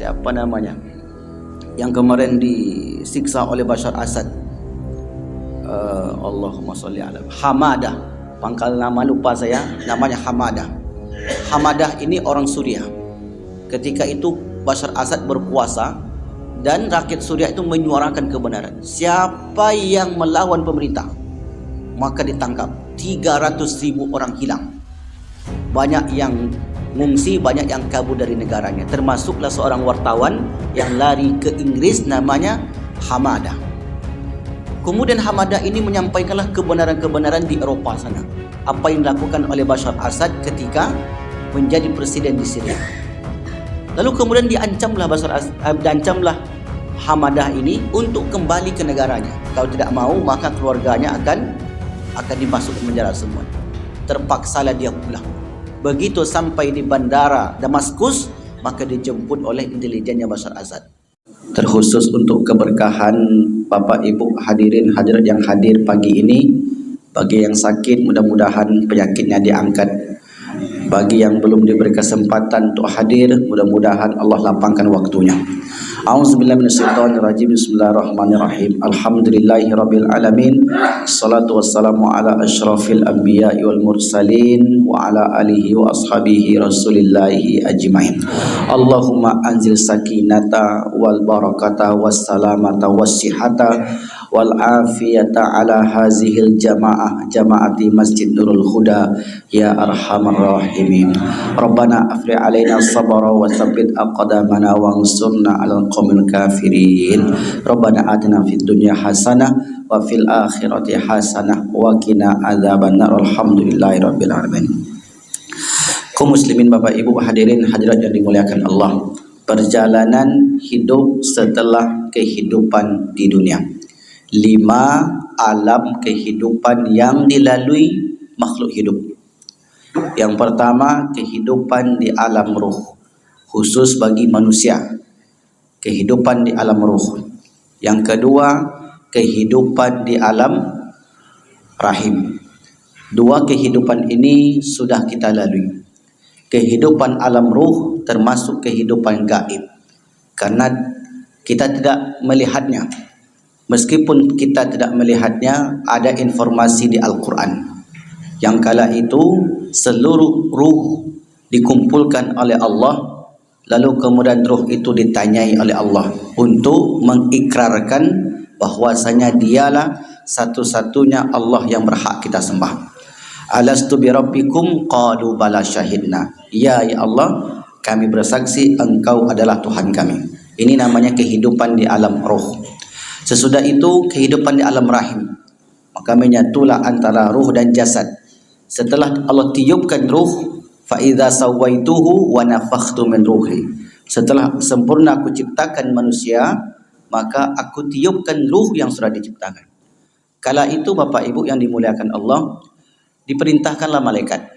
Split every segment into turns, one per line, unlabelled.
siapa namanya, yang kemarin disiksa oleh Bashar Assad, Allahumma sholli ala Hamadah, pangkal nama lupa saya, namanya Hamadah. Hamadah ini orang Suriah. Ketika itu Bashar Assad berkuasa dan rakyat Suriah itu menyuarakan kebenaran. Siapa yang melawan pemerintah maka ditangkap. 300.000 orang hilang. Banyak yang mengungsi, banyak yang kabur dari negaranya. Termasuklah seorang wartawan yang lari ke Inggris, namanya Hamadah. Kemudian Hamadah ini menyampaikanlah kebenaran-kebenaran di Eropa sana. Apa yang dilakukan oleh Bashar Assad ketika menjadi presiden di Syria. Lalu kemudian diancamlah Hamadah ini untuk kembali ke negaranya. Kalau tidak mau, maka keluarganya akan dimasukkan penjara semua. Terpaksalah dia pulang. Begitu sampai di bandara Damaskus, maka dijemput oleh intelijennya Bashar Assad. Terkhusus untuk keberkahan Bapak Ibu hadirin hadirat yang hadir pagi ini, bagi yang sakit mudah-mudahan penyakitnya diangkat. Bagi yang belum diberi kesempatan untuk hadir, mudah-mudahan Allah lapangkan waktunya. A'udzubillahi minasyaitonirrajim. Bismillahirrahmanirrahim. Alhamdulillahirabbil alamin. Shalatu wassalamu ala asyrafil anbiya'i wal mursalin wa ala alihi wa ashabihi rasulillahi ajmain. Allahumma anzil sakinata wal barakata was salamata was sihata wal afiyata ala hazihil jamaati Masjid Nurul Huda ya arhamar rahimin. Rabbana afriq alaina sabra wa tsabbit aqdamana wansurna 'alal qaumil kafirin. Rabbana atina fid dunya hasanah wa fil akhirati hasanah wa qina adzabannar. Alhamdulillahirabbil alamin. Kaum muslimin, Bapak Ibu hadirin hadirat yang dimuliakan Allah, perjalanan hidup setelah kehidupan di dunia. 5 alam kehidupan yang dilalui makhluk hidup. Yang pertama, kehidupan di alam ruh, khusus bagi manusia. Kehidupan di alam ruh. Yang kedua, kehidupan di alam rahim. 2 kehidupan ini sudah kita lalui. Kehidupan alam ruh termasuk kehidupan gaib, karena kita tidak melihatnya. Meskipun kita tidak melihatnya, ada informasi di Al-Quran yang kala itu seluruh ruh dikumpulkan oleh Allah, lalu kemudian ruh itu ditanyai oleh Allah untuk mengikrarkan bahwasanya dialah satu-satunya Allah yang berhak kita sembah. Alastu bi rabbikum qalu bala syahidna. Ya Allah, kami bersaksi engkau adalah Tuhan kami. Ini namanya kehidupan di alam ruh. Sesudah itu kehidupan di alam rahim, maka menyatulah antara ruh dan jasad. Setelah Allah tiupkan ruh, fa idza sawaituhu wa nafakhtu min ruhi. Setelah sempurna aku ciptakan manusia, maka aku tiupkan ruh yang sudah diciptakan. Kala itu Bapak Ibu yang dimuliakan Allah, diperintahkanlah malaikat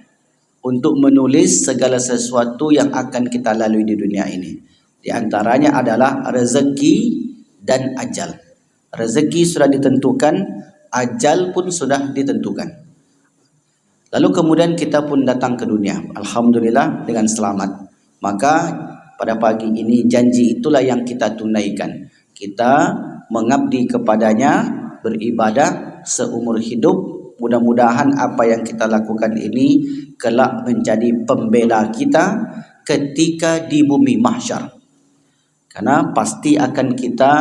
untuk menulis segala sesuatu yang akan kita lalui di dunia ini. Di antaranya adalah rezeki dan ajal. Rezeki sudah ditentukan, ajal pun sudah ditentukan. Lalu kemudian kita pun datang ke dunia, alhamdulillah dengan selamat. Maka pada pagi ini janji itulah yang kita tunaikan. Kita mengabdi kepadanya, beribadah seumur hidup. Mudah-mudahan apa yang kita lakukan ini kelak menjadi pembela kita ketika di bumi mahsyar. Karena pasti akan kita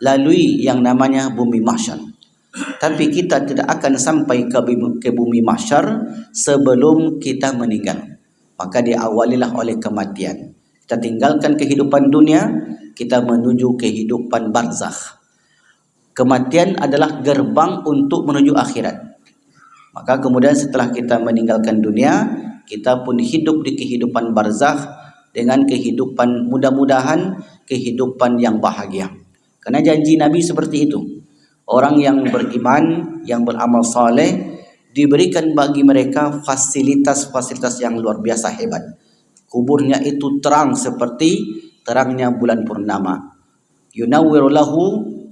lalui yang namanya bumi mahsyar. Tapi kita tidak akan sampai ke bumi mahsyar sebelum kita meninggal. Maka diawalilah oleh kematian. Kita tinggalkan kehidupan dunia, kita menuju kehidupan barzakh. Kematian adalah gerbang untuk menuju akhirat. Maka kemudian setelah kita meninggalkan dunia, kita pun hidup di kehidupan barzakh dengan kehidupan, mudah-mudahan kehidupan yang bahagia. Karena janji Nabi seperti itu. Orang yang beriman, yang beramal saleh, diberikan bagi mereka fasilitas-fasilitas yang luar biasa hebat. Kuburnya itu terang seperti terangnya bulan purnama. Yunawwiru lahu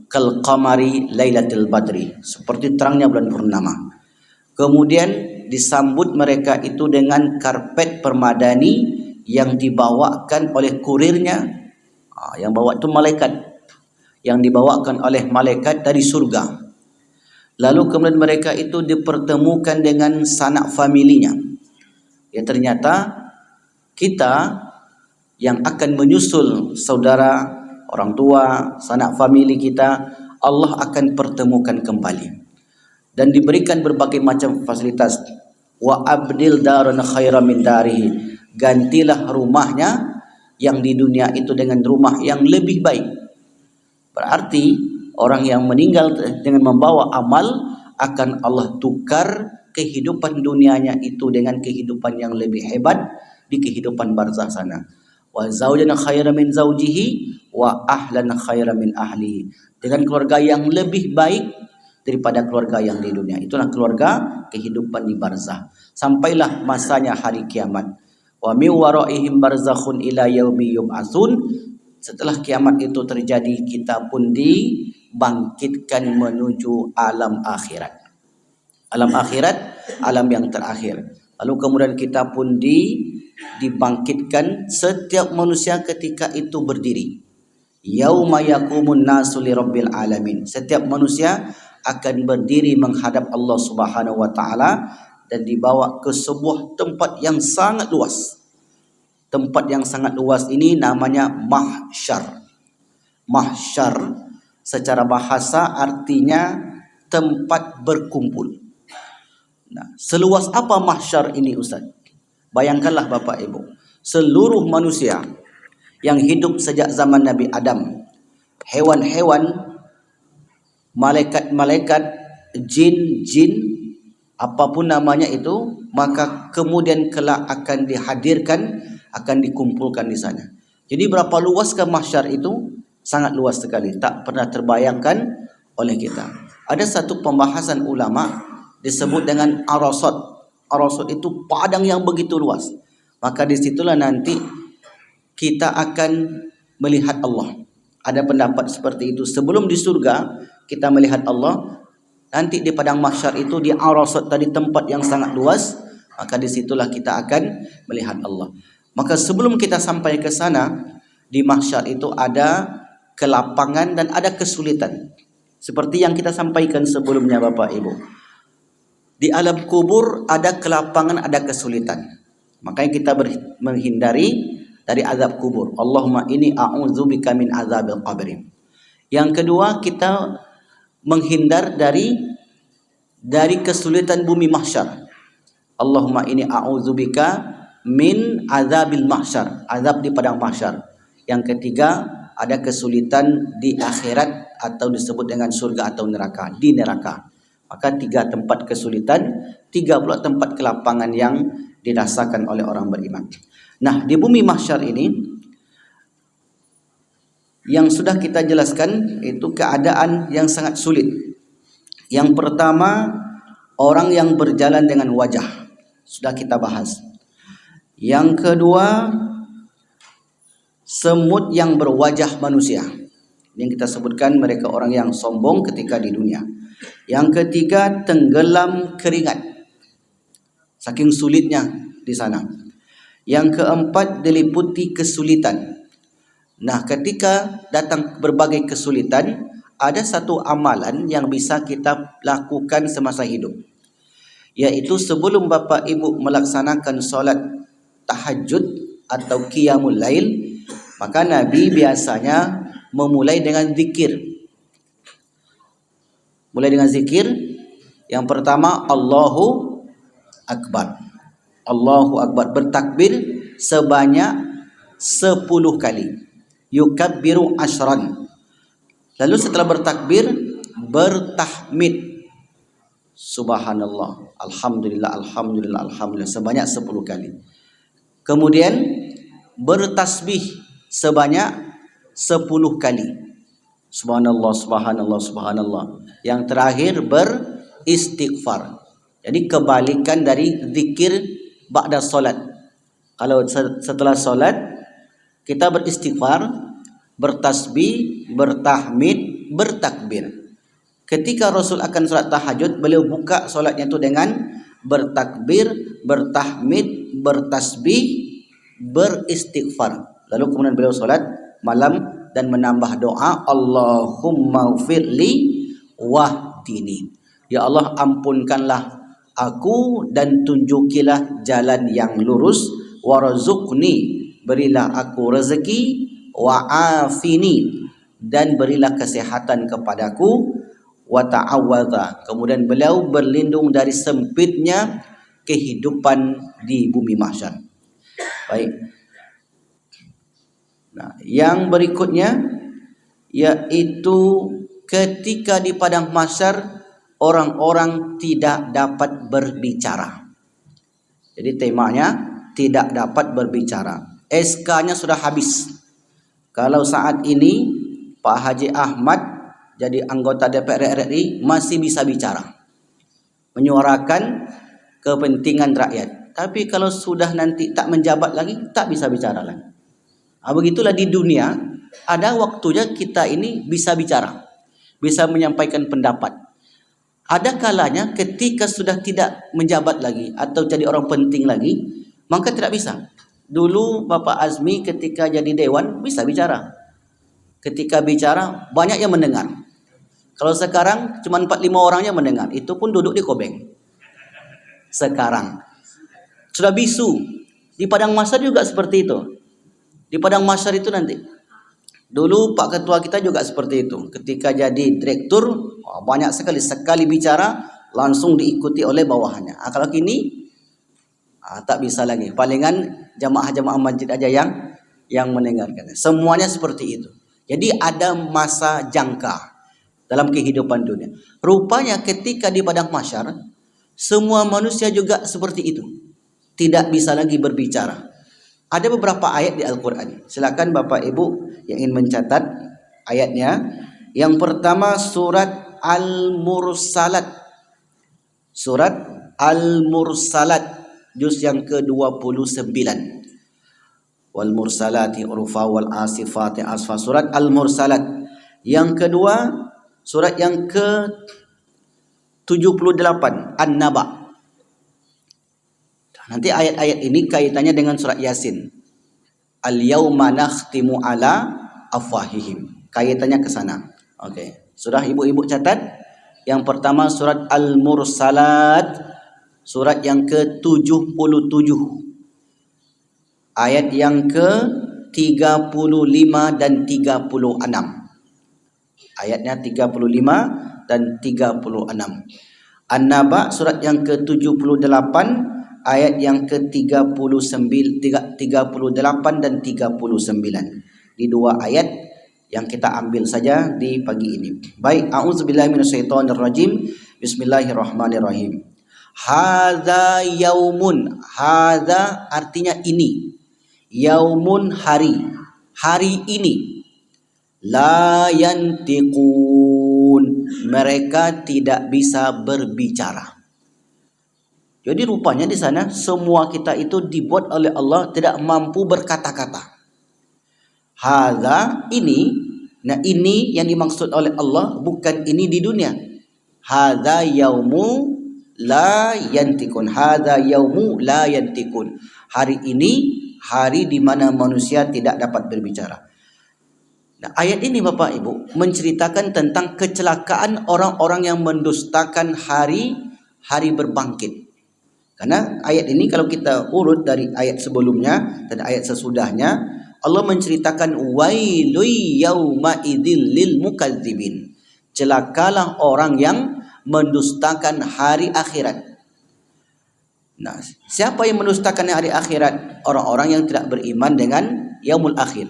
kal qamari lailatul badri, seperti terangnya bulan purnama. Kemudian disambut mereka itu dengan karpet permadani yang dibawakan oleh kurirnya Yang bawa itu malaikat, yang dibawakan oleh malaikat dari surga. Lalu kemudian mereka itu dipertemukan dengan sanak familinya. Ya, ternyata kita yang akan menyusul saudara, orang tua, sanak famili kita, Allah akan pertemukan kembali dan diberikan berbagai macam fasilitas. Wa abdil daran khairan min darihi, gantilah rumahnya yang di dunia itu dengan rumah yang lebih baik. Berarti orang yang meninggal dengan membawa amal akan Allah tukar kehidupan dunianya itu dengan kehidupan yang lebih hebat di kehidupan barzah sana. Wa zaujan khairan min zaujihi wa ahlan khairan min ahlihi, dengan keluarga yang lebih baik daripada keluarga yang di dunia. Itulah keluarga kehidupan di barzah. Sampailah masanya hari kiamat. Wa min waraihim barzakhun ila yaumi yub'atsun. Setelah kiamat itu terjadi, kita pun dibangkitkan menuju alam akhirat. Alam akhirat, alam yang terakhir. Lalu kemudian kita pun dibangkitkan setiap manusia ketika itu berdiri. Yauma yaqumun nasu lirabbil alamin. Setiap manusia akan berdiri menghadap Allah Subhanahu wa taala dan dibawa ke sebuah tempat yang sangat luas. Tempat yang sangat luas ini namanya mahsyar. Mahsyar secara bahasa artinya tempat berkumpul. Nah, seluas apa mahsyar ini, Ustaz? Bayangkanlah Bapak Ibu, seluruh manusia yang hidup sejak zaman Nabi Adam, hewan-hewan, malaikat-malaikat, jin-jin, apapun namanya itu, maka kemudian kelak akan dihadirkan, akan dikumpulkan di sana. Jadi berapa luaskah mahsyar itu? Sangat luas sekali, tak pernah terbayangkan oleh kita. Ada satu pembahasan ulama disebut dengan arasat. Arasat itu padang yang begitu luas. Maka disitulah nanti kita akan melihat Allah. Ada pendapat seperti itu. Sebelum di surga kita melihat Allah, nanti di padang mahsyar itu, di arasat tadi, tempat yang sangat luas, maka disitulah kita akan melihat Allah. Maka sebelum kita sampai ke sana, di mahsyar itu ada kelapangan dan ada kesulitan. Seperti yang kita sampaikan sebelumnya Bapak Ibu. Di alam kubur ada kelapangan, ada kesulitan. Makanya kita menghindari dari azab kubur. Allahumma inni a'udzubika min azabil qabri. Yang kedua, kita menghindar dari kesulitan bumi mahsyar. Allahumma inni a'udzubika min azabil mahsyar, azab di padang mahsyar. Yang ketiga, ada kesulitan di akhirat atau disebut dengan surga atau neraka, di neraka. Maka 3 tempat kesulitan, 3 pula tempat kelapangan yang dirasakan oleh orang beriman. Nah, di bumi mahsyar ini yang sudah kita jelaskan itu keadaan yang sangat sulit. Yang pertama, orang yang berjalan dengan wajah, sudah kita bahas. Yang kedua, semut yang berwajah manusia. Yang kita sebutkan mereka orang yang sombong ketika di dunia. Yang ketiga, tenggelam keringat, saking sulitnya di sana. Yang keempat, diliputi kesulitan. Nah, ketika datang berbagai kesulitan, ada satu amalan yang bisa kita lakukan semasa hidup, yaitu sebelum Bapak Ibu melaksanakan solat tahajud atau qiyamul lail, maka Nabi biasanya memulai dengan zikir. Mulai dengan zikir. Yang pertama, Allahu Akbar. Allahu Akbar, bertakbir sebanyak 10 kali. Yukabbiru asyran. Lalu setelah bertakbir, bertahmid. Subhanallah, alhamdulillah, alhamdulillah, alhamdulillah, sebanyak 10 kali. Kemudian bertasbih sebanyak 10 kali. Subhanallah, subhanallah, subhanallah. Yang terakhir beristighfar. Jadi kebalikan dari zikir ba'da solat. Kalau setelah solat kita beristighfar, bertasbih, bertahmid, bertakbir. Ketika Rasul akan solat tahajud, beliau buka solatnya itu dengan bertakbir, bertahmid, bertasbih, beristighfar. Lalu kemudian beliau solat malam dan menambah doa Allahumma firli wahdini. Ya Allah, ampunkanlah aku dan tunjukilah jalan yang lurus, warzuqni, berilah aku rezeki, wa'afini, dan berilah kesehatan kepadaku, wa ta'awadha, kemudian beliau berlindung dari sempitnya kehidupan di bumi mahsyar. Baik. Nah, yang berikutnya yaitu ketika di padang mahsyar orang-orang tidak dapat berbicara. Jadi temanya tidak dapat berbicara. SK-nya sudah habis. Kalau saat ini Pak Haji Ahmad jadi anggota DPR RI masih bisa bicara, menyuarakan kepentingan rakyat. Tapi kalau sudah nanti tak menjabat lagi, tak bisa bicara lagi. Begitulah di dunia, ada waktunya kita ini bisa bicara, bisa menyampaikan pendapat. Ada kalanya ketika sudah tidak menjabat lagi atau jadi orang penting lagi, maka tidak bisa. Dulu Bapak Azmi ketika jadi dewan bisa bicara. Ketika bicara banyak yang mendengar. Kalau sekarang cuma 4-5 orangnya mendengar, itu pun duduk di kobeng. Sekarang sudah bisu. Di padang mahsyar juga seperti itu. Di padang mahsyar itu nanti. Dulu Pak Ketua kita juga seperti itu. Ketika jadi direktur, banyak sekali bicara langsung diikuti oleh bawahannya. Kalau kini tak bisa lagi. Palingan jamaah-jamaah masjid aja yang mendengarkan. Semuanya seperti itu. Jadi ada masa jangka dalam kehidupan dunia. Rupanya ketika di padang mahsyar, semua manusia juga seperti itu. Tidak bisa lagi berbicara. Ada beberapa ayat di Al-Quran. Silakan Bapak Ibu yang ingin mencatat ayatnya. Yang pertama surat Al-Mursalat. Surat Al-Mursalat. Juz yang ke-29. Wal mursalati urfa wal asifati asfa. Surat Al-Mursalat. Yang kedua surat yang ke-78 An-Naba. Nanti ayat-ayat ini kaitannya dengan surat Yasin. Al-yauma nakhtimu ala afwahihim. Kaitannya ke sana. Oke. Sudah ibu-ibu catat? Yang pertama surat Al-Mursalat, surat yang ke-77. Ayat yang ke-35 dan 36. Ayatnya 35 dan 36. An-Naba surat yang ke-78, ayat yang ke-38 dan 39. Di dua ayat yang kita ambil saja di pagi ini. Baik, a'udzubillahi minasyaitonirrajim. Bismillahirrahmanirrahim. Hadza yaumun. Hadza artinya ini. Yaumun hari. Hari ini. La yantiqun. Mereka tidak bisa berbicara. Jadi rupanya di sana semua kita itu dibuat oleh Allah tidak mampu berkata-kata. Hadza ini. Nah ini yang dimaksud oleh Allah, bukan ini di dunia. Hadza yaumu la yantikun. Hadza yaumu la yantikun. Hari ini hari di mana manusia tidak dapat berbicara. Nah, ayat ini Bapak Ibu menceritakan tentang kecelakaan orang-orang yang mendustakan hari berbangkit. Karena ayat ini kalau kita urut dari ayat sebelumnya dan ayat sesudahnya, Allah menceritakan wailul yauma idzil lil mukadzibin. Celakalah orang yang mendustakan hari akhirat. Nah, siapa yang mendustakan hari akhirat? Orang-orang yang tidak beriman dengan yaumul akhir.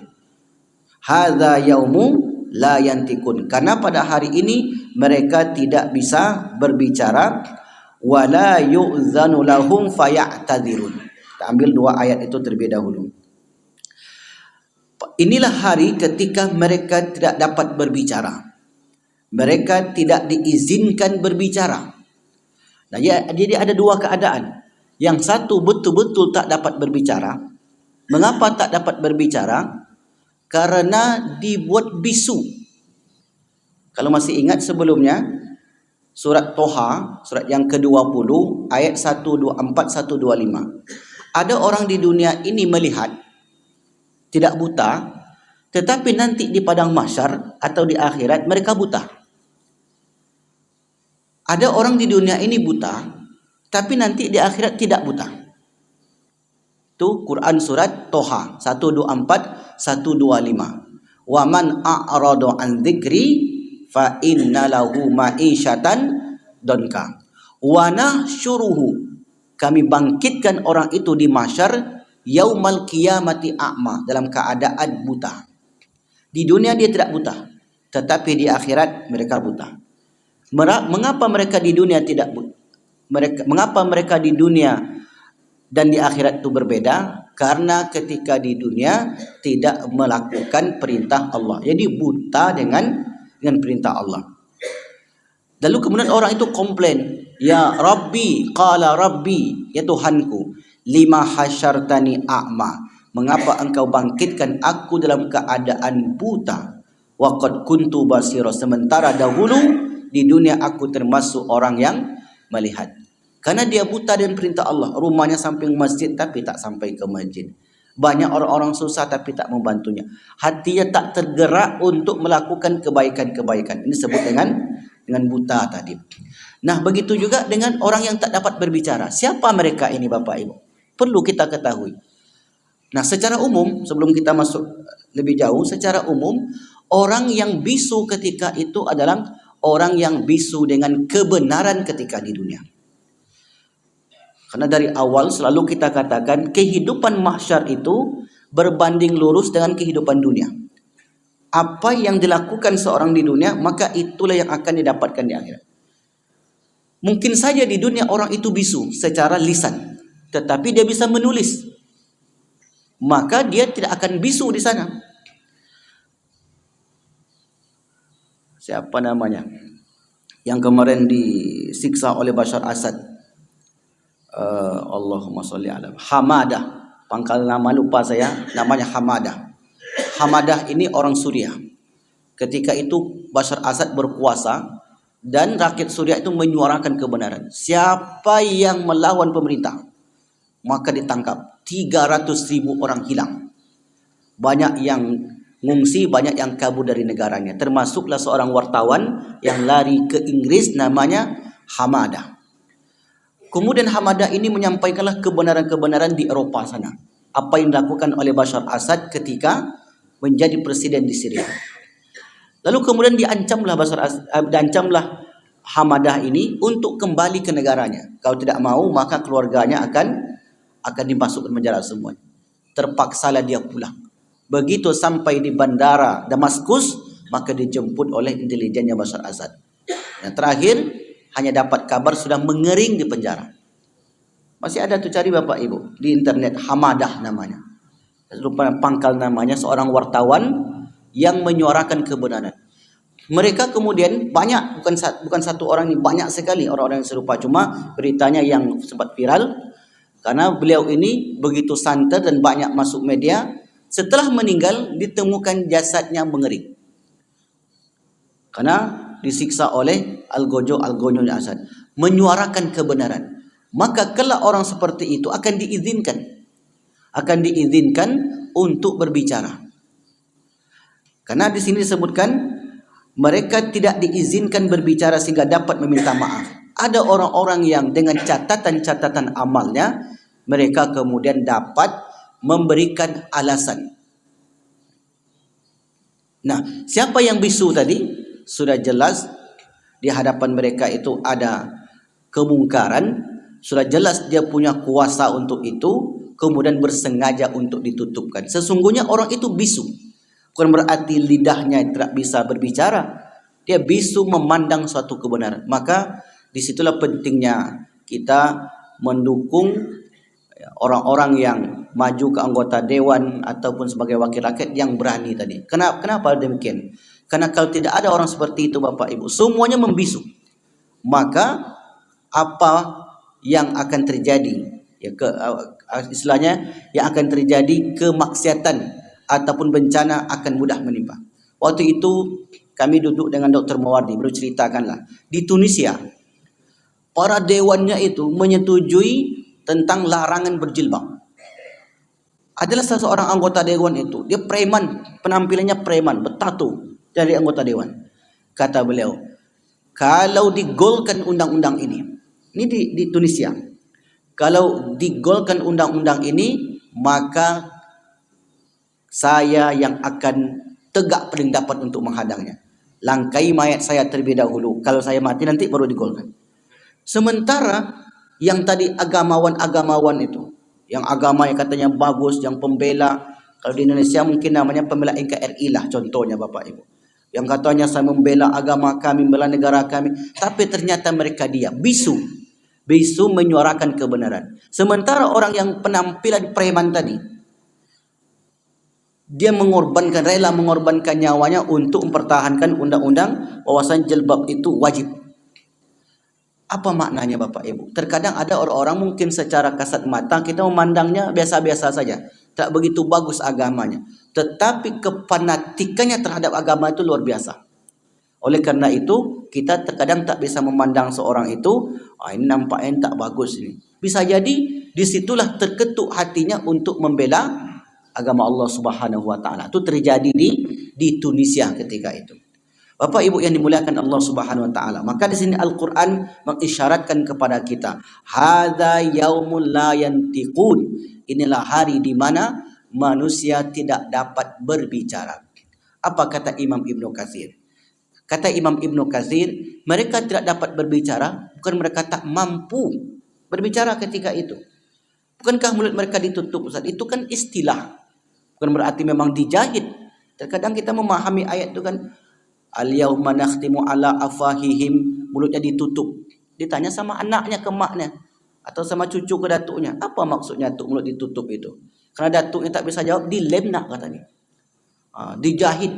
Hadza yaumu la yantikun. Karena pada hari ini mereka tidak bisa berbicara. Wala yu'zanu lahum faya'tadzirun. Kita ambil dua ayat itu terlebih dahulu. Inilah hari ketika mereka tidak dapat berbicara. Mereka tidak diizinkan berbicara. Nah, jadi ada dua keadaan. Yang satu betul-betul tak dapat berbicara. Mengapa tak dapat berbicara? Karena dibuat bisu. Kalau masih ingat sebelumnya, surat Toha, surat yang ke-20, ayat 124-125. Ada orang di dunia ini melihat, tidak buta, Tetapi nanti di padang mahsyar atau di akhirat mereka buta. Ada orang di dunia ini buta, tapi nanti di akhirat tidak buta. Itu Quran surat Toha 124 125. Wa man a'rada an dzikri fa inna lahu ma'isyatan donka. Wa nahsyuruhu, kami bangkitkan orang itu di mahsyar yaumal qiyamati a'ma, dalam keadaan buta. Di dunia dia tidak buta, tetapi di akhirat mereka buta. Mengapa mereka di dunia tidak buta? Mengapa mereka di dunia dan di akhirat itu berbeda? Karena ketika di dunia tidak melakukan perintah Allah. Jadi buta dengan perintah Allah. Lalu kemudian orang itu komplain, ya Rabbi, qala Rabbi, ya Tuhanku, lima hasyartani a'ma, mengapa engkau bangkitkan aku dalam keadaan buta? Wa qad kuntu basira, sementara dahulu di dunia aku termasuk orang yang melihat. Karena dia buta dengan perintah Allah. Rumahnya samping masjid tapi tak sampai ke masjid. Banyak orang-orang susah tapi tak membantunya. Hatinya tak tergerak untuk melakukan kebaikan-kebaikan. Ini disebut dengan buta tadi. Nah, begitu juga dengan orang yang tak dapat berbicara. Siapa mereka ini Bapak Ibu? Perlu kita ketahui. Nah, secara umum, sebelum kita masuk lebih jauh, secara umum, orang yang bisu ketika itu adalah orang yang bisu dengan kebenaran ketika di dunia. Karena dari awal selalu kita katakan kehidupan mahsyar itu berbanding lurus dengan kehidupan dunia. Apa yang dilakukan seorang di dunia, maka itulah yang akan didapatkan di akhirat. Mungkin saja di dunia orang itu bisu secara lisan, tetapi dia bisa menulis. Maka dia tidak akan bisu di sana. Siapa namanya? Yang kemarin disiksa oleh Bashar Assad. Allahumma sholli ala Hamadah. Pangkal nama lupa saya, namanya Hamadah. Hamadah ini orang Suriah. Ketika itu Bashar Assad berkuasa dan rakyat Suriah itu menyuarakan kebenaran. Siapa yang melawan pemerintah, maka ditangkap. 300.000 orang hilang. Banyak yang ngungsi, banyak yang kabur dari negaranya. Termasuklah seorang wartawan yang lari ke Inggris namanya Hamadah. Kemudian Hamadah ini menyampaikanlah kebenaran-kebenaran di Eropa sana. Apa yang dilakukan oleh Bashar Assad ketika menjadi presiden di Syria. Lalu kemudian diancamlah Hamadah ini untuk kembali ke negaranya. Kalau tidak mau, maka keluarganya akan dimasukkan penjara semuanya. Terpaksalah dia pulang. Begitu sampai di bandara Damaskus, maka dijemput oleh intelijennya Bashar Assad. Yang terakhir, hanya dapat kabar sudah mengering di penjara. Masih ada tuh, cari Bapak Ibu di internet, Hamadah namanya. Lupa pangkal namanya, seorang wartawan yang menyuarakan kebenaran. Mereka kemudian banyak, bukan satu orang ini, banyak sekali orang-orang yang serupa. Cuma beritanya yang sempat viral karena beliau ini begitu santer dan banyak masuk media. Setelah meninggal ditemukan jasadnya mengering. Karena disiksa oleh algojo-algojo Assad. Menyuarakan kebenaran. Maka kelak orang seperti itu akan diizinkan. Akan diizinkan untuk berbicara. Karena di sini disebutkan mereka tidak diizinkan berbicara sehingga dapat meminta maaf. Ada orang-orang yang dengan catatan-catatan amalnya mereka kemudian dapat memberikan alasan. Nah, siapa yang bisu tadi? Sudah jelas di hadapan mereka itu ada kemungkaran. Sudah jelas dia punya kuasa untuk itu. Kemudian bersengaja untuk ditutupkan. Sesungguhnya orang itu bisu. Bukan berarti lidahnya tidak bisa berbicara. Dia bisu memandang suatu kebenaran. Maka disitulah pentingnya kita mendukung orang-orang yang maju ke anggota dewan ataupun sebagai wakil rakyat yang berani tadi. Kenapa demikian? Karena kalau tidak ada orang seperti itu Bapak Ibu, semuanya membisu. Maka apa yang akan terjadi? Istilahnya yang akan terjadi kemaksiatan ataupun bencana akan mudah menimpa. Waktu itu kami duduk dengan Dr. Mawardi, baru ceritakanlah. Di Tunisia, para dewannya itu menyetujui tentang larangan berjilbab. adalah salah seorang anggota dewan itu. Dia preman, penampilannya preman, bertato dari anggota dewan. Kata beliau, kalau digolkan undang-undang ini di Tunisia, kalau digolkan undang-undang ini, maka saya yang akan tegak pendapat untuk menghadangnya. Langkai mayat saya terlebih dahulu. Kalau saya mati nanti baru digolkan. Sementara yang tadi agamawan-agamawan itu, yang agama yang katanya bagus, yang pembela, kalau di Indonesia mungkin namanya pembela NKRI lah contohnya Bapak Ibu. Yang katanya saya membela agama kami, membela negara kami, tapi ternyata mereka diam, bisu menyuarakan kebenaran. Sementara orang yang penampilan preman tadi, dia rela mengorbankan nyawanya untuk mempertahankan undang-undang bahwasanya jilbab itu wajib. Apa maknanya Bapak Ibu? Terkadang ada orang-orang mungkin secara kasat mata kita memandangnya biasa-biasa saja, tak begitu bagus agamanya, tetapi kefanatikannya terhadap agama itu luar biasa. Oleh karena itu, kita terkadang tak bisa memandang seorang itu, ini nampaknya tak bagus ini. Bisa jadi disitulah terketuk hatinya untuk membela agama Allah Subhanahu wa taala. Itu terjadi di Tunisia ketika itu. Bapak Ibu yang dimuliakan Allah Subhanahu wa taala. Maka di sini Al-Qur'an mengisyaratkan kepada kita, hadza yaumul la yantiqun. Inilah hari di mana manusia tidak dapat berbicara. Apa kata Imam Ibnu Katsir? Kata Imam Ibnu Katsir, mereka tidak dapat berbicara bukan mereka tak mampu berbicara ketika itu. Bukankah mulut mereka ditutup, Ustaz? Itu kan istilah. Bukan berarti memang dijahit. Terkadang kita memahami ayat itu kan, al-yauma nakhtimu ala afahihim, mulutnya ditutup. Ditanya sama anaknya ke maknya atau sama cucu ke datuknya, apa maksudnya tuh mulut ditutup itu? Karena datuknya tak bisa jawab, dilem nak katanya. Dijahit.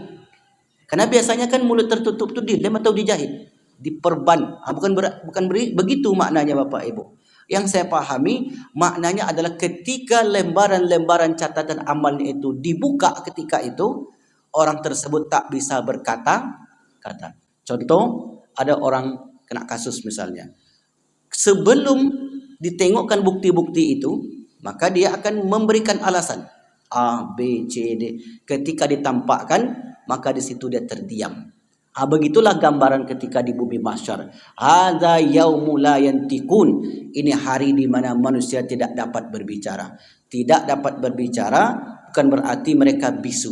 Karena biasanya kan mulut tertutup itu dilem atau dijahit, diperban. Bukan begitu maknanya Bapak Ibu. Yang saya pahami maknanya adalah ketika lembaran-lembaran catatan amalnya itu dibuka ketika itu, orang tersebut tak bisa berkata-kata. Contoh, ada orang kena kasus misalnya. Sebelum ditengokkan bukti-bukti itu, maka dia akan memberikan alasan A, B, C, D. Ketika ditampakkan, maka di situ dia terdiam. Begitulah gambaran ketika di bumi mahsyar. Hadza yaumul la yantiqun. Ini hari di mana manusia tidak dapat berbicara. Tidak dapat berbicara bukan berarti mereka bisu.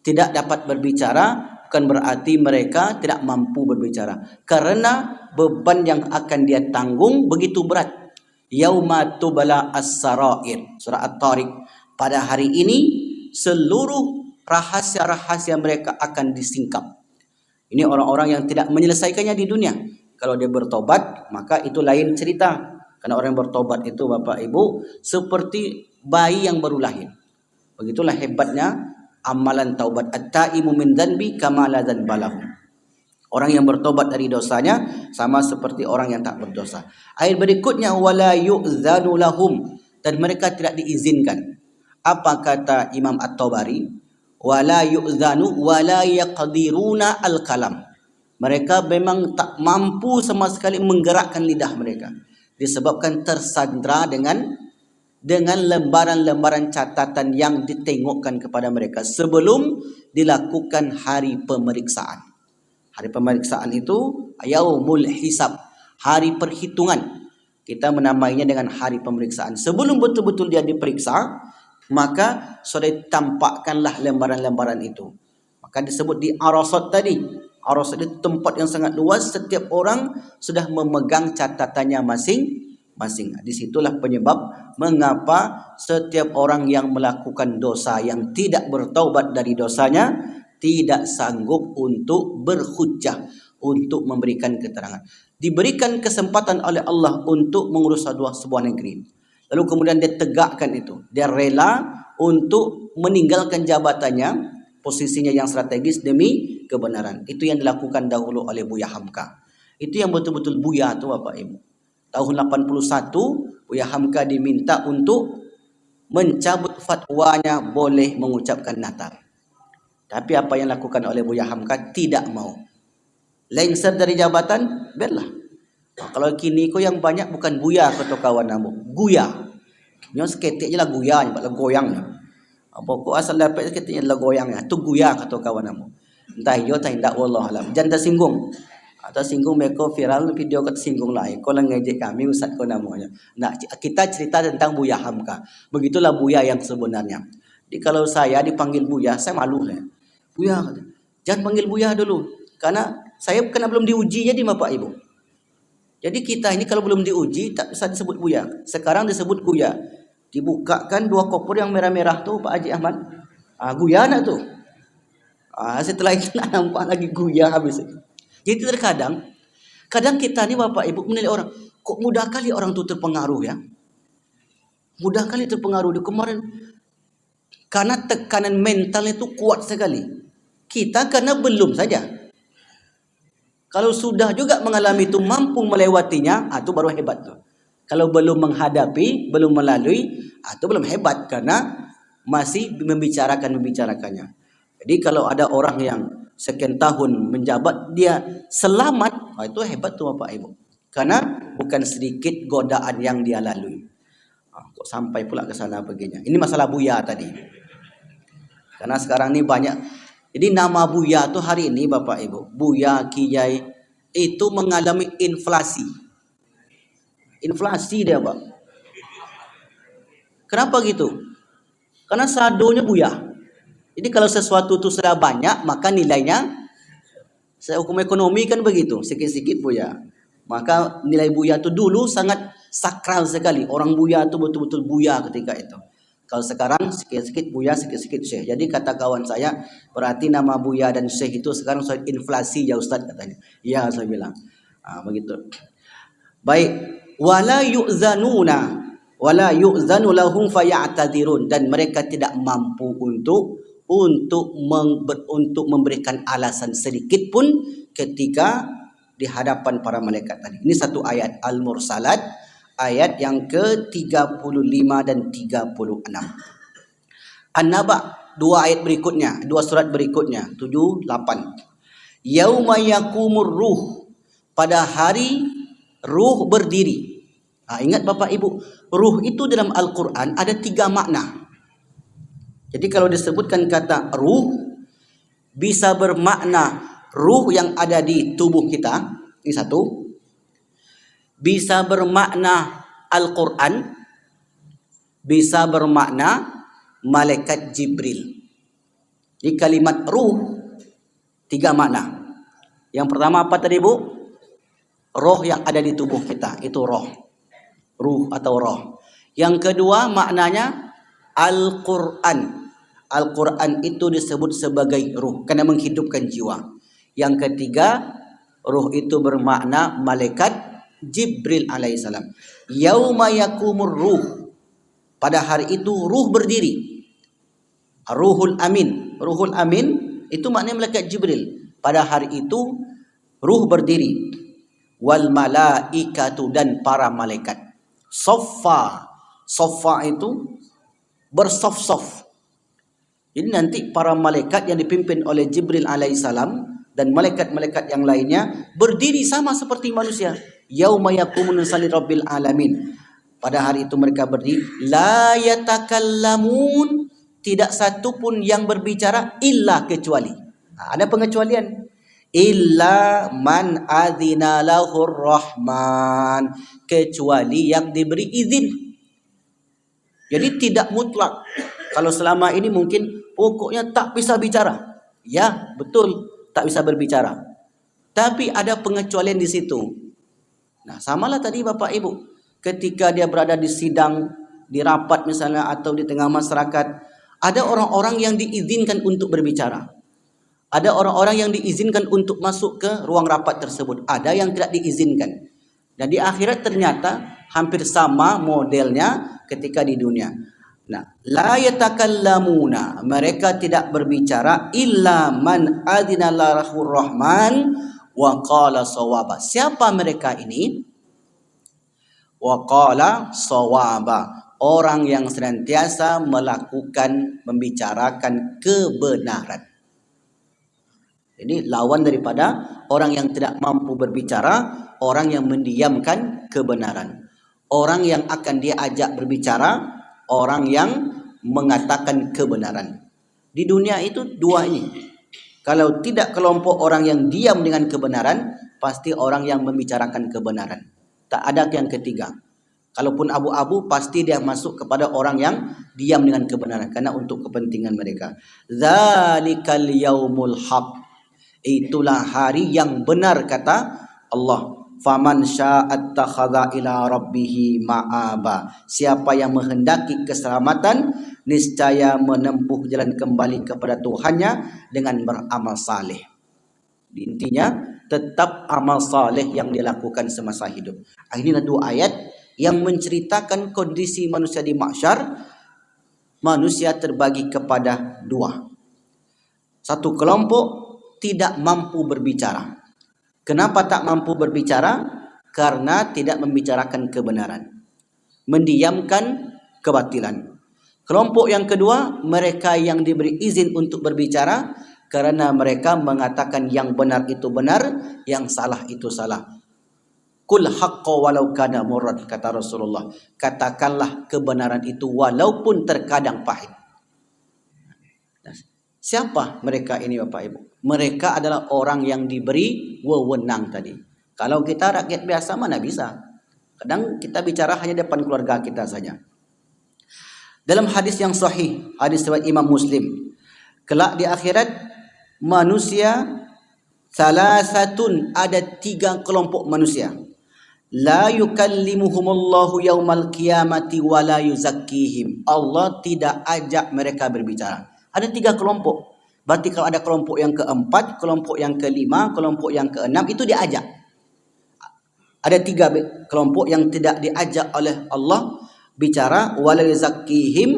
Tidak dapat berbicara bukan berarti mereka tidak mampu berbicara. Karena beban yang akan dia tanggung begitu berat. Yauma tubala as-sarair. Surah At-Tariq. Pada hari ini seluruh rahasia-rahasia mereka akan disingkap. Ini orang-orang yang tidak menyelesaikannya di dunia. Kalau dia bertobat, maka itu lain cerita. Karena orang yang bertobat itu Bapak Ibu seperti bayi yang baru lahir. Begitulah hebatnya amalan taubat. At-taimu min dzanbi kama la dzanba lahu. Orang yang bertobat dari dosanya sama seperti orang yang tak berdosa. Ayat berikutnya, wala yu'dzanu lahum, dan mereka tidak diizinkan. Apa kata Imam At-Tabari? Wala yu'dzanu wala yaqdiruna al-kalam. Mereka memang tak mampu sama sekali menggerakkan lidah mereka, disebabkan tersandra dengan lembaran-lembaran catatan yang ditengokkan kepada mereka sebelum dilakukan hari pemeriksaan. Hari pemeriksaan itu yaumul hisab, hari perhitungan. Kita menamainya dengan hari pemeriksaan. Sebelum betul-betul dia diperiksa, maka sudah ditampakkanlah lembaran-lembaran itu. Maka disebut di Arasat tadi. Arasat itu tempat yang sangat luas. Setiap orang sudah memegang catatannya masing-masing. Disitulah penyebab mengapa setiap orang yang melakukan dosa, yang tidak bertaubat dari dosanya, tidak sanggup untuk berhujjah, untuk memberikan keterangan. Diberikan kesempatan oleh Allah untuk mengurus sebuah negeri. Lalu kemudian dia tegakkan itu. Dia rela untuk meninggalkan jabatannya, posisinya yang strategis demi kebenaran. Itu yang dilakukan dahulu oleh Buya Hamka. Itu yang betul-betul Buya itu Bapak Ibu. Tahun 81, Buya Hamka diminta untuk mencabut fatwanya boleh mengucapkan Natal. Tapi apa yang dilakukan oleh Buya Hamka? Tidak mau. Lengser dari jabatan, biarlah. Kalau kini ko yang banyak bukan Buya atau kawan namu, Guya. Nyo seketik je lah Guya, buat goyang. Pokok asal dapat katanya lah goyangnya. Tu guya kata kawan kamu. Entah iyo entah tidak wallah alam. Jangan tersinggung. Atau singgung mereka viral video kat singgung lain. Kau lah ngejek kami ustaz kau namanya. Nah, kita cerita tentang Buya Hamka. Begitulah Buya yang sebenarnya. Jadi kalau saya dipanggil Buya, saya malu lah. Buya, jangan panggil Buya dulu. Karena saya kena belum diuji jadi Bapak Ibu. Jadi kita ini kalau belum diuji tak bisa disebut Buya. Sekarang disebut Guya. Dibukakan 2 koper yang merah-merah tuh Pak Haji Ahmad. Guya nak tuh. Setelah itu nampak lagi Guya habis itu. Jadi terkadang kita ni Bapak Ibu menilai orang, kok mudah kali orang tu terpengaruh ya. Mudah kali terpengaruh. Di kemarin karena tekanan mental itu kuat sekali. Kita karena belum saja. Kalau sudah juga mengalami itu, mampu melewatinya, itu baru hebat tuh. Kalau belum menghadapi, belum melalui, itu belum hebat karena masih membicarakannya. Jadi kalau ada orang yang sekian tahun menjabat dia selamat, itu hebat tuh Bapak Ibu. Karena bukan sedikit godaan yang dia lalui. Kok sampai pula ke sana begini. Ini masalah Buya tadi. Karena sekarang ini banyak. Jadi nama Buya tuh hari ini Bapak Ibu, Buya Kiai itu mengalami inflasi. Inflasi dia, Pak. Kenapa gitu? Karena saldonya Buya. Jadi kalau sesuatu itu sudah banyak, maka nilainya, hukum ekonomi kan begitu, sikit-sikit Buya. Maka nilai Buya itu dulu sangat sakral sekali. Orang Buya itu betul-betul Buya ketika itu. Kalau sekarang sikit-sikit Buya, sikit-sikit Syekh. Jadi kata kawan saya, berarti nama Buya dan Syekh itu sekarang soal inflasi ya Ustaz katanya. Ya saya bilang. Begitu. Baik. Wala yu'zanu lahum faya'tadirun, dan mereka tidak mampu untuk memberikan alasan sedikit pun ketika di hadapan para malaikat tadi. Ini satu ayat Al-Mursalat, ayat yang ke-35 dan 36. An-Naba, 2 ayat berikutnya, 2 surat berikutnya, 7, 8. Yauma yakumur ruh, pada hari ruh berdiri. Ingat Bapak Ibu, ruh itu dalam Al-Quran ada 3 makna. Jadi kalau disebutkan kata ruh, bisa bermakna ruh yang ada di tubuh kita, ini satu. Bisa bermakna Al-Quran, bisa bermakna malaikat Jibril. Di kalimat ruh 3 makna. Yang pertama apa tadi Bu? Roh yang ada di tubuh kita, itu roh. Ruh atau roh. Yang kedua maknanya Al-Quran. Al-Quran itu disebut sebagai ruh karena menghidupkan jiwa. Yang ketiga, ruh itu bermakna malaikat Jibril alaihissalam. Yauma yakumur ruh, pada hari itu ruh berdiri. Ruhul Amin. Ruhul Amin itu maknanya malaikat Jibril. Pada hari itu ruh berdiri. Wal malaikatu, dan para malaikat. Soffa. Soffa itu bersof-sof. Jadi nanti para malaikat yang dipimpin oleh Jibril alaihissalam dan malaikat-malaikat yang lainnya berdiri sama seperti manusia. Yauma yaqumun sali rabbil alamin. Pada hari itu mereka berdiri. La yatakallamun, tidak satu pun yang berbicara illa kecuali. Ada pengecualian. Illa man adzina lahur rahman, kecuali yang diberi izin. Jadi tidak mutlak. Kalau selama ini mungkin pokoknya tak bisa bicara. Ya, betul, tak bisa berbicara. Tapi ada pengecualian di situ. Nah, samalah tadi Bapak Ibu. Ketika dia berada di sidang, di rapat misalnya, atau di tengah masyarakat, ada orang-orang yang diizinkan untuk berbicara. Ada orang-orang yang diizinkan untuk masuk ke ruang rapat tersebut. Ada yang tidak diizinkan. Dan di akhirat ternyata hampir sama modelnya ketika di dunia. Nah, la yatakallamuna, mereka tidak berbicara illa man adzina lahur rahman wa qala shawaba. Siapa mereka ini? Wa qala shawaba, orang yang senantiasa melakukan, membicarakan kebenaran. Jadi lawan daripada orang yang tidak mampu berbicara, orang yang mendiamkan kebenaran. Orang yang akan dia ajak berbicara, orang yang mengatakan kebenaran. Di dunia itu dua ini. Kalau tidak kelompok orang yang diam dengan kebenaran, pasti orang yang membicarakan kebenaran. Tak ada yang ketiga. Kalaupun abu-abu, pasti dia masuk kepada orang yang diam dengan kebenaran. Karena untuk kepentingan mereka. Zalikal yaumul haq. Itulah hari yang benar, kata Allah. Faman sya'at takhadha ila rabbihi ma'aba. Siapa yang menghendaki keselamatan, niscaya menempuh jalan kembali kepada Tuhannya dengan beramal saleh. Intinya, tetap amal saleh yang dilakukan semasa hidup. Inilah dua ayat yang menceritakan kondisi manusia di mahsyar. Manusia terbagi kepada dua. Satu kelompok tidak mampu berbicara. Kenapa tak mampu berbicara? Karena tidak membicarakan kebenaran, mendiamkan kebatilan. Kelompok yang kedua, mereka yang diberi izin untuk berbicara karena mereka mengatakan yang benar itu benar, yang salah itu salah. Kul haqqa walau kana murrad, kata Rasulullah. Katakanlah kebenaran itu walaupun terkadang pahit. Siapa mereka ini Bapak Ibu? Mereka adalah orang yang diberi wewenang tadi. Kalau kita rakyat biasa mana bisa? Kadang kita bicara hanya depan keluarga kita saja. Dalam hadis yang sahih, hadis riwayat Imam Muslim, kelak di akhirat manusia salasatun, ada 3 kelompok manusia. La yukallimuhumullahu yaumal qiyamati wa la yuzakkihim. Allah tidak ajak mereka berbicara. Ada 3 kelompok. Berarti kalau ada kelompok yang keempat, kelompok yang kelima, kelompok yang keenam, itu diajak. Ada 3 kelompok yang tidak diajak oleh Allah bicara, wala yuzakkihim,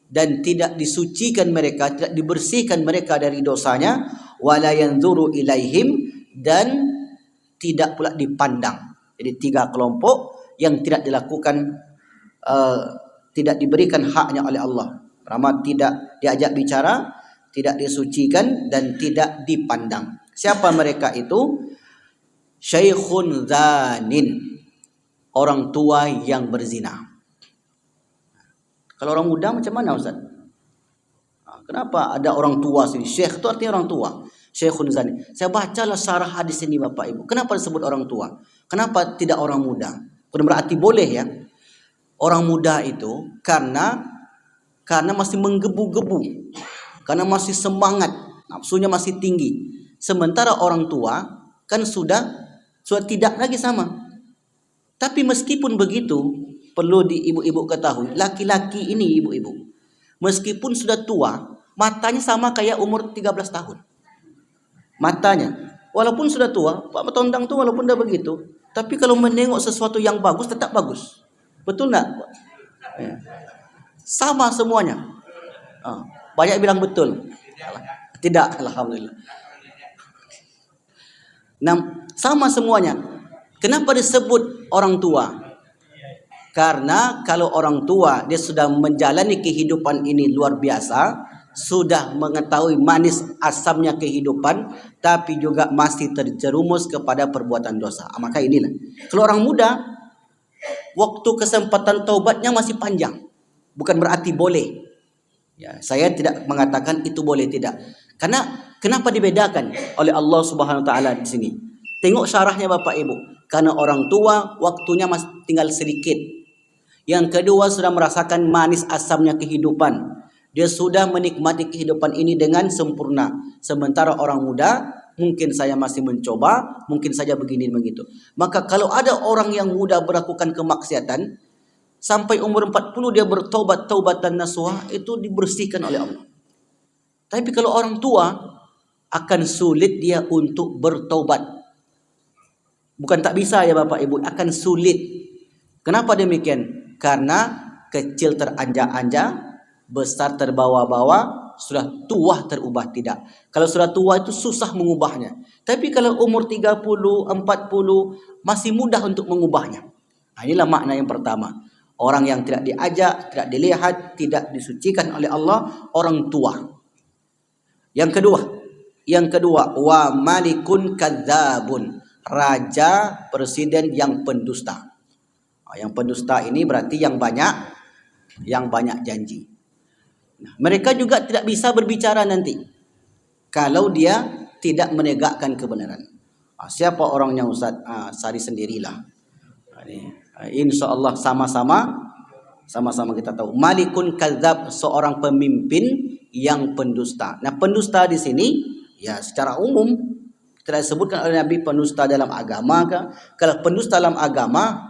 dan tidak disucikan mereka, tidak dibersihkan mereka dari dosanya, wala yanzuru ilaihim, dan tidak pula dipandang. Jadi 3 kelompok yang tidak dilakukan, tidak diberikan haknya oleh Allah. Pertama, tidak diajak bicara, tidak disucikan, dan tidak dipandang. Siapa mereka itu? Syaikhun zanin, orang tua yang berzina. Kalau orang muda macam mana Ustaz? Kenapa ada orang tua sini? Syekh itu artinya orang tua. Syaikhun zanin. Saya bacalah syarah hadis ini Bapak Ibu. Kenapa disebut orang tua? Kenapa tidak orang muda? Bukan berarti boleh ya. Orang muda itu karena masih menggebu-gebu, karena masih semangat, nafsunya masih tinggi. Sementara orang tua kan sudah tidak lagi sama. Tapi meskipun begitu, perlu ibu-ibu ketahui, laki-laki ini ibu-ibu, meskipun sudah tua, matanya sama kayak umur 13 tahun. Matanya, walaupun sudah tua, Pak Betondang tuh walaupun dah begitu, tapi kalau menengok sesuatu yang bagus, tetap bagus. Betul enggak? Ya. Sama semuanya. Banyak bilang betul. Tidak, alhamdulillah. Nah, sama semuanya. Kenapa disebut orang tua? Karena kalau orang tua dia sudah menjalani kehidupan ini luar biasa, sudah mengetahui manis asamnya kehidupan, tapi juga masih terjerumus kepada perbuatan dosa. Maka inilah. Kalau orang muda, waktu kesempatan taubatnya masih panjang. Bukan berarti boleh. Ya, saya tidak mengatakan itu boleh, tidak. Karena kenapa dibedakan oleh Allah Subhanahu wa taala di sini? Tengok syarahnya Bapak Ibu. Karena orang tua waktunya masih tinggal sedikit. Yang kedua, sudah merasakan manis asamnya kehidupan. Dia sudah menikmati kehidupan ini dengan sempurna. Sementara orang muda, mungkin saya masih mencoba, mungkin saja begini begitu. Maka kalau ada orang yang muda melakukan kemaksiatan, sampai umur 40 dia bertobat, taubatan nasuha, itu dibersihkan oleh Allah. Tapi kalau orang tua, akan sulit dia untuk bertobat. Bukan tak bisa ya Bapak Ibu, akan sulit. Kenapa demikian? Karena kecil teranja-anja, besar terbawa-bawa, sudah tua terubah tidak. Kalau sudah tua itu susah mengubahnya. Tapi kalau umur 30, 40, masih mudah untuk mengubahnya. Nah, inilah makna yang pertama. Orang yang tidak diajak, tidak dilihat, tidak disucikan oleh Allah, orang tua. Yang kedua, wa malikun kadzabun, raja presiden yang pendusta. Yang pendusta ini berarti yang banyak janji. Mereka juga tidak bisa berbicara nanti kalau dia tidak menegakkan kebenaran. Siapa orangnya Ustaz? Cari sendirilah. Insya Allah sama-sama kita tahu. Malikun kadzab, seorang pemimpin yang pendusta. Nah, pendusta di sini ya secara umum tidak disebutkan oleh Nabi pendusta dalam agama. Kalau pendusta dalam agama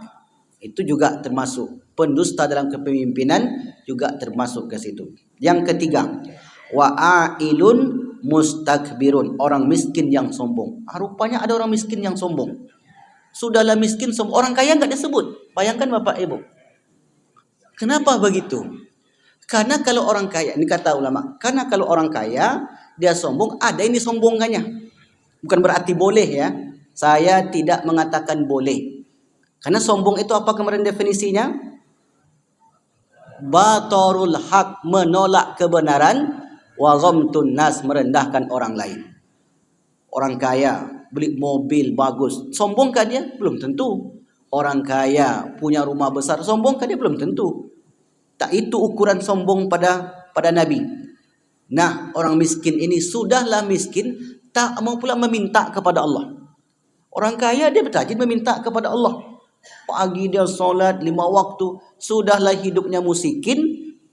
itu juga termasuk. Pendusta dalam kepemimpinan juga termasuk ke situ. Yang ketiga, wa'ailun mustakbirun, orang miskin yang sombong. Rupanya ada orang miskin yang sombong. Sudahlah miskin sombong. Orang kaya enggak disebut. Bayangkan Bapak Ibu. Kenapa begitu? Karena kalau orang kaya, ini kata ulama, karena kalau orang kaya dia sombong, ada yang disombongkannya. Bukan berarti boleh ya. Saya tidak mengatakan boleh. Karena sombong itu apa kemarin definisinya? Batarul haq, menolak kebenaran, wa ghamtun nas, merendahkan orang lain. Orang kaya beli mobil bagus, sombongkah dia? Belum tentu. Orang kaya punya rumah besar, sombongkah dia? Belum tentu. Tak itu ukuran sombong pada Nabi. Nah, orang miskin ini sudahlah miskin, tak mau pula meminta kepada Allah. Orang kaya dia bertajin meminta kepada Allah. Pagi dia solat 5 waktu, sudahlah hidupnya musikin,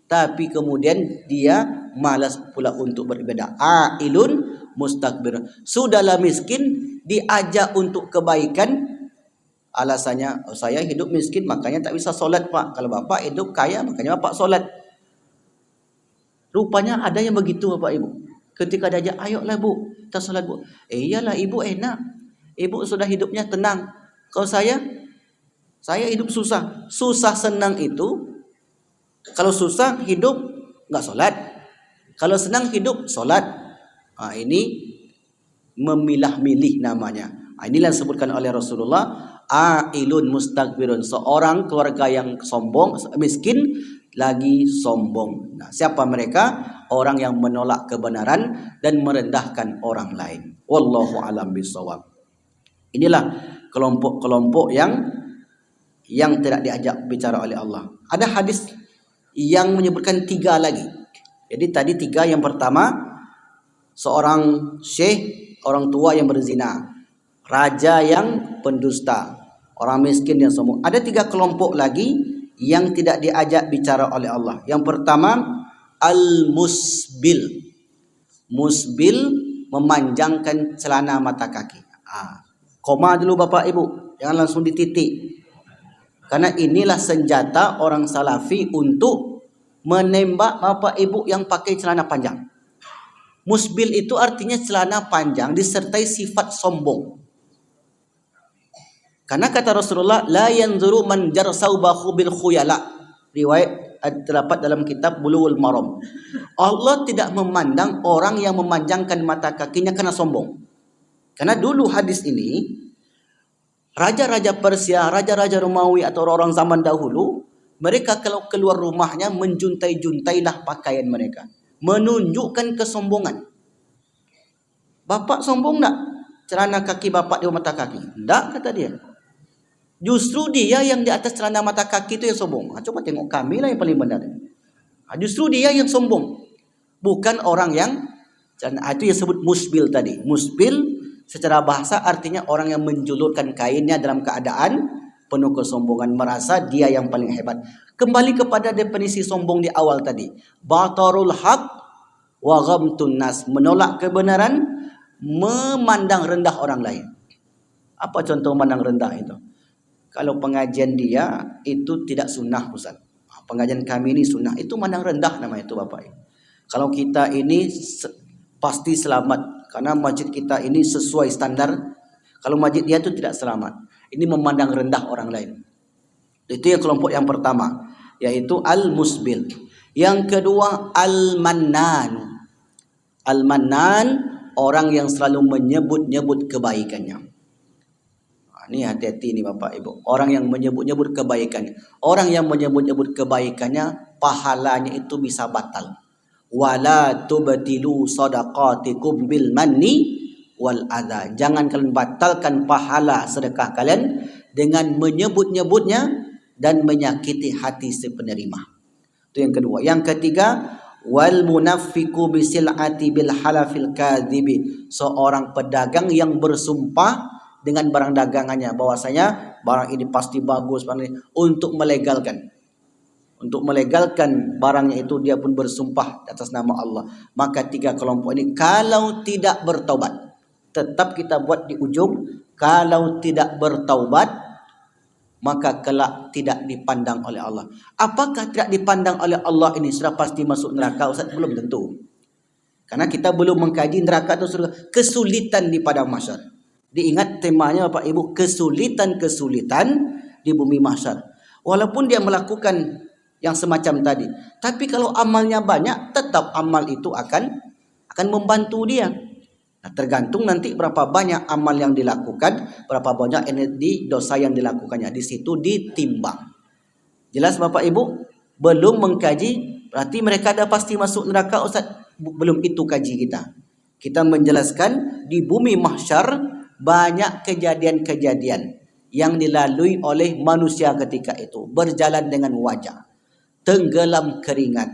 tapi kemudian dia malas pula untuk beribadah. Ailun mustakbir, sudahlah miskin, diajak untuk kebaikan, alasannya saya hidup miskin makanya tak bisa solat Pak. Kalau Bapak hidup kaya makanya Bapak solat. Rupanya ada yang begitu Bapak Ibu. Ketika diajak, ayolah Bu, kita solat Bu. Iyalah Ibu enak, Ibu sudah hidupnya tenang. Kalau saya hidup susah. Susah senang itu, kalau susah hidup enggak solat, kalau senang hidup solat. Ini memilah-milih namanya. Inilah disebutkan oleh Rasulullah, ailun mustakbirun, seorang keluarga yang sombong, miskin lagi sombong. Nah, siapa mereka? Orang yang menolak kebenaran dan merendahkan orang lain. Wallahu alam bisawab. Inilah kelompok-kelompok yang tidak diajak bicara oleh Allah. Ada hadis yang menyebutkan 3 lagi. Jadi tadi 3, yang pertama seorang syekh, orang tua yang berzina, raja yang pendusta, orang miskin yang sombong. Ada 3 kelompok lagi yang tidak diajak bicara oleh Allah. Yang pertama al-musbil. Musbil, memanjangkan celana mata kaki. Koma dulu Bapak Ibu, jangan langsung dititik. Karena inilah senjata orang salafi untuk menembak Bapak Ibu yang pakai celana panjang. Musbil itu artinya celana panjang disertai sifat sombong. Karena kata Rasulullah, la yanzuru man jarsaubahu bil khuyala. Riwayat terdapat dalam kitab Bulughul Maram. Allah tidak memandang orang yang memanjangkan mata kakinya karena sombong. Karena dulu hadis ini, raja-raja Persia, raja-raja Romawi atau orang zaman dahulu, mereka kalau keluar rumahnya menjuntai-juntailah pakaian mereka, menunjukkan kesombongan. Bapak sombong tak? Celana kaki bapak di mata kaki? Tak, kata dia. Justru dia yang di atas celana mata kaki itu yang sombong. Coba tengok kami lah yang paling benar. Justru dia yang sombong, bukan orang yang itu yang sebut musbil tadi. Musbil secara bahasa artinya orang yang menjulurkan kainnya dalam keadaan penuh kesombongan, merasa dia yang paling hebat. Kembali kepada definisi sombong di awal tadi. Batarul haq wa ghamtun nas, menolak kebenaran, memandang rendah orang lain. Apa contoh memandang rendah itu? Kalau pengajian dia itu tidak sunnah Ustaz. Pengajian kami ini sunnah, itu memandang rendah nama itu Bapak. Kalau kita ini pasti selamat karena masjid kita ini sesuai standar. Kalau masjid dia itu tidak selamat. Ini memandang rendah orang lain. Itu yang kelompok yang pertama, yaitu al-musbil. Yang kedua al-mannan. Al-mannan, orang yang selalu menyebut-nyebut kebaikannya. Ini hati-hati nih Bapak Ibu. Orang yang menyebut-nyebut kebaikannya. Orang yang menyebut-nyebut kebaikannya, pahalanya itu bisa batal. Wala tubtilu sadaqatikum bil manni wal adha. Jangan kalian batalkan pahala sedekah kalian dengan menyebut-nyebutnya dan menyakiti hati si penerima. Itu yang kedua. Yang ketiga, wal munafiqu bisil'ati bil halafil kadhibi, seorang pedagang yang bersumpah dengan barang dagangannya bahwasanya barang ini pasti bagus, barang ini, untuk melegalkan barangnya itu dia pun bersumpah atas nama Allah. Maka tiga kelompok ini kalau tidak bertaubat, tetap kita buat di ujung, kalau tidak bertaubat maka kelak tidak dipandang oleh Allah. Apakah tidak dipandang oleh Allah ini sudah pasti masuk neraka? Ustaz, belum tentu. Karena kita belum mengkaji neraka atau surga. Kesulitan di padang mahsyar. Diingat temanya Bapak Ibu, kesulitan-kesulitan di bumi mahsyar. Walaupun dia melakukan yang semacam tadi, tapi kalau amalnya banyak, tetap amal itu akan membantu dia. Nah, tergantung nanti berapa banyak amal yang dilakukan, berapa banyak energi dosa yang dilakukannya. Di situ ditimbang. Jelas Bapak Ibu? Belum mengkaji, berarti mereka dah pasti masuk neraka, Ustaz. Belum itu kaji kita. Kita menjelaskan di bumi mahsyar banyak kejadian-kejadian yang dilalui oleh manusia ketika itu. Berjalan dengan wajah, tenggelam keringat,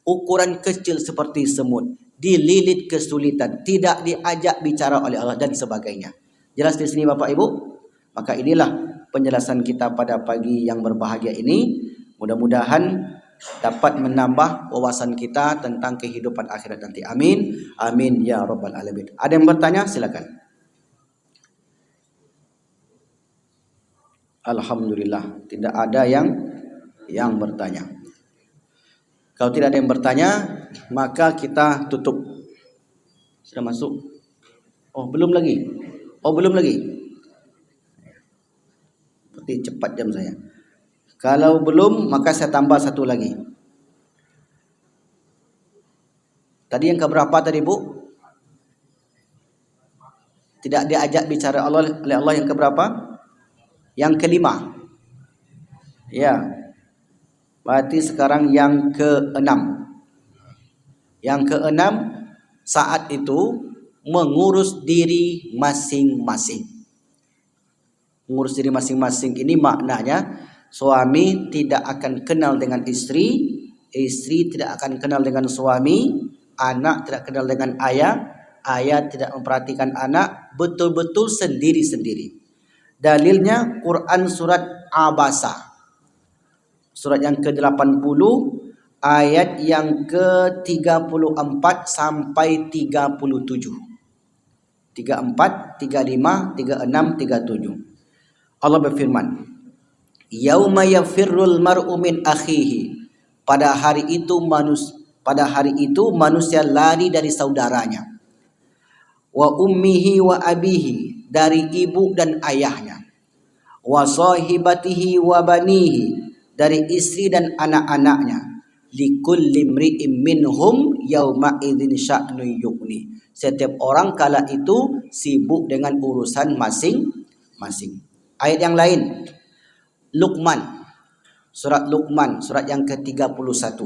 ukuran kecil seperti semut, dililit kesulitan, tidak diajak bicara oleh Allah dan sebagainya. Jelas di sini Bapak Ibu? Maka inilah penjelasan kita pada pagi yang berbahagia ini. Mudah-mudahan dapat menambah wawasan kita tentang kehidupan akhirat nanti. Amin. Amin ya rabbal alamin. Ada yang bertanya? Silakan. Alhamdulillah, tidak ada yang bertanya. Kalau tidak ada yang bertanya, maka kita tutup. Sudah masuk? Oh, belum lagi. Berarti cepat jam saya. Kalau belum, maka saya tambah satu lagi. Tadi yang keberapa tadi, Bu? Tidak diajak bicara oleh Allah yang keberapa? Yang kelima. Ya. Berarti sekarang yang keenam. Yang keenam, saat itu mengurus diri masing-masing. Mengurus diri masing-masing ini maknanya suami tidak akan kenal dengan istri, istri tidak akan kenal dengan suami, anak tidak kenal dengan ayah, ayah tidak memperhatikan anak, betul-betul sendiri-sendiri. Dalilnya Quran surat Abasa, surat yang ke-80 ayat yang ke-34 sampai 37. 34, 35, 36, 37. Allah berfirman, Yauma yafirrul mar'u min akhihi. Pada hari itu manusia lari dari saudaranya. Wa ummihi wa abihi, dari ibu dan ayahnya. Wa sahibatihi wa banihi, dari istri dan anak-anaknya. Likulli imri'im minhum yauma idzin sya'nu yughni. Setiap orang kala itu sibuk dengan urusan masing-masing. Ayat yang lain, Luqman, surat Luqman, surat yang ke-31,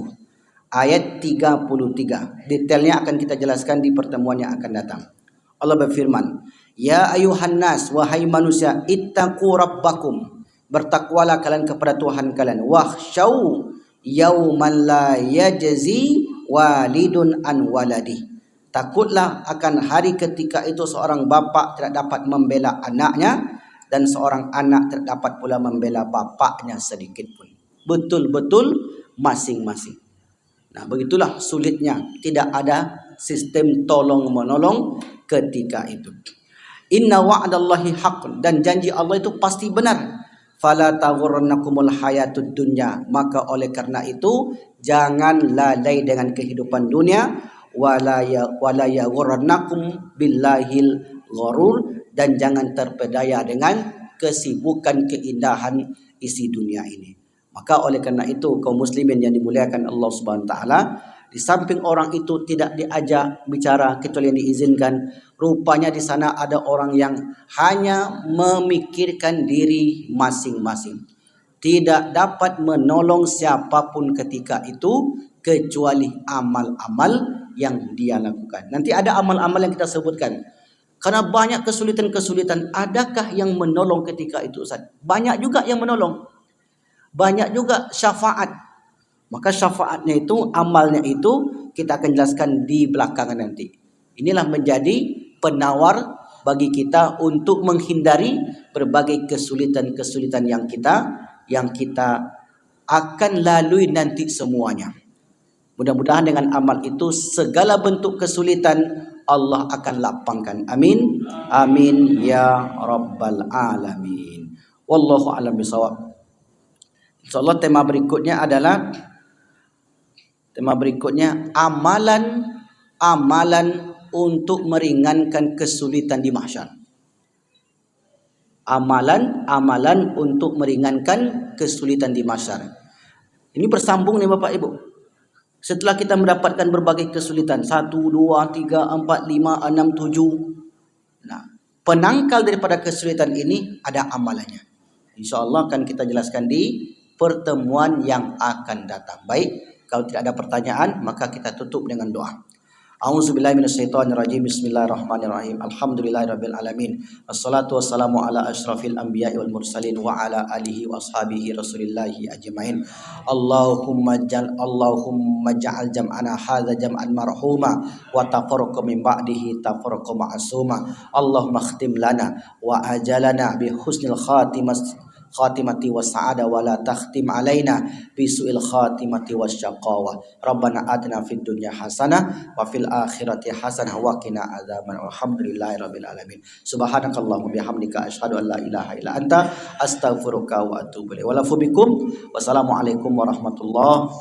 ayat 33. Detailnya akan kita jelaskan di pertemuan yang akan datang. Allah berfirman, Ya ayuhan nas, wahai manusia, ittaqu rabbakum, bertakwalah kalian kepada Tuhan kalian. Wakhshaw yauman la yajzi walidun an waladi. Takutlah akan hari ketika itu seorang bapa tidak dapat membela anaknya, dan seorang anak tidak dapat pula membela bapaknya sedikit pun. Betul-betul masing-masing. Nah, begitulah sulitnya. Tidak ada sistem tolong-menolong ketika itu. Inna wa'dallahi haqqun, dan janji Allah itu pasti benar. Fala taghurrannakumul hayatud dunya, maka oleh karena itu jangan lalai dengan kehidupan dunia. Wala yaghurrannakum billahil gharur, dan jangan terpedaya dengan kesibukan keindahan isi dunia ini. Maka oleh karena itu kaum muslimin yang dimuliakan Allah Subhanahu wa taala, di samping orang itu tidak diajak bicara kecuali yang diizinkan, rupanya di sana ada orang yang hanya memikirkan diri masing-masing. Tidak dapat menolong siapapun ketika itu kecuali amal-amal yang dia lakukan. Nanti ada amal-amal yang kita sebutkan. Karena banyak kesulitan-kesulitan, adakah yang menolong ketika itu, Ustaz? Banyak juga yang menolong. Banyak juga syafaat. Maka syafaatnya itu, amalnya itu kita akan jelaskan di belakangan nanti. Inilah menjadi penawar bagi kita untuk menghindari berbagai kesulitan-kesulitan yang kita akan lalui nanti semuanya. Mudah-mudahan dengan amal itu segala bentuk kesulitan Allah akan lapangkan. Amin. Amin ya rabbal alamin. Wallahu a'lam bishawab. Insyaallah tema berikutnya amalan untuk meringankan kesulitan di mahsyar. Amalan untuk meringankan kesulitan di mahsyar. Ini bersambung nih Bapak Ibu. Setelah kita mendapatkan berbagai kesulitan, 1, 2, 3, 4, 5, 6, 7. Nah, penangkal daripada kesulitan ini ada amalannya. InsyaAllah akan kita jelaskan di pertemuan yang akan datang. Baik, kalau tidak ada pertanyaan, maka kita tutup dengan doa. A'udzubillahi minasyaitonirrajim. Bismillahirrahmanirrahim. Alhamdulillahirabbil alamin. Wassalatu wassalamu ala asyrafil anbiya'i wal mursalin wa ala alihi wa ashabihi rasulillahi ajmain. Allahumma ja'al jam'ana hadza jam'an marhuma wa tafarruqa min ba'dihi tafarruqa ma'suma. Allahumma khtim lana wa ajalana bi husnil khatimati was-sa'ada wa la takhtim alaina bi su'il khatimati wasyaqawa. Rabbana atina fid dunya hasanah wa fil akhirati hasanah wa qina adzaban. Alhamdulillahirabbil alamin. Subhanakallahumma bihamdika asyhadu an la ilaha illa anta astaghfiruka wa atubu ilaik. Wa lafu bikum. Wassalamualaikum warahmatullahi